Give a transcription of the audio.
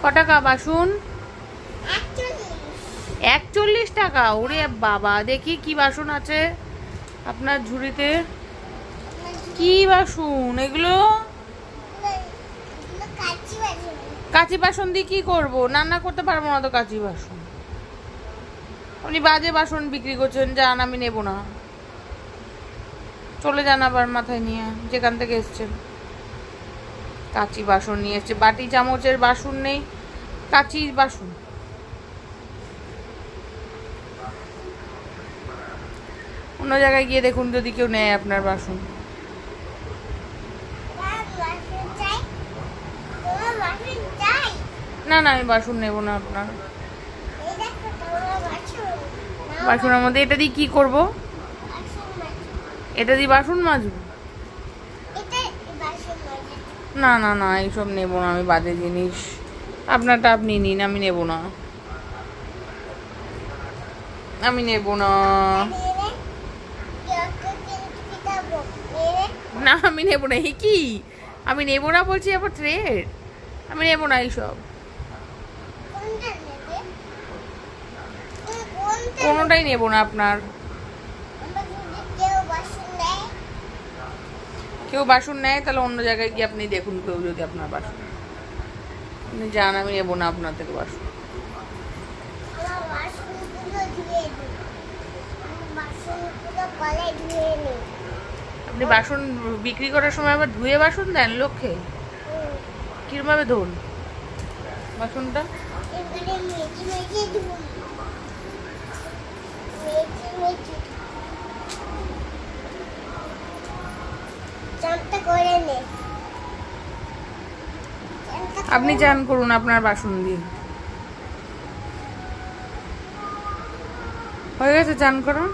ক টাকা বাসন? 41 টাকা। ওরে বাবা, দেখি কি বাসন আছে আপনার ঝুড়িতে। কি বাসন এগুলো? কাঁচি বাসন দিয়ে কি করবো? রান্না করতে পারবো না তো কাঁচি বাসন। আপনি বাজে বাসন বিক্রি করছেন। যান, আমি নেব না। চলে যান আবার মাথায় নিয়ে, যেখান থেকে এসছেন। কাঁচি বাসন নিয়ে এসছে, বাটি চামচের বাসন নেই, কাঁচি বাসন। অন্য জায়গায় গিয়ে দেখুন যদি কেউ নেয় আপনার বাসন। না না, আমি বাসন নেব না আপনার। বাসনের মধ্যে এটা দিয়ে কি করব? এটা দিয়ে বাসন মাজবো? না না না, এইসব নেব না আমি, বাজে জিনিস। আপনারটা আপনি নিন, আমি নেব না। আমি নেব না। না আমি নেব না। এই কি, আমি নেব না বলছি আবার থ্রেড। আমি নেব না এইসব। কোনোটাই নেব না আপনার। কেউ বাসন নেয় তাহলে অন্য জায়গায় গিয়ে আপনি দেখুন, কেউ যদি আপনার বাসন। আপনি যান, আমি নেব না আপনার থেকে বাসন। আপনি বাসন বিক্রি করার সময় আবার ধুয়ে বাসন দেন লোককে? কিরভাবে ধোন বাসনটা? আপনি চান করুন আপনার বাসন দিয়ে। হয়ে গেছে চান করুন।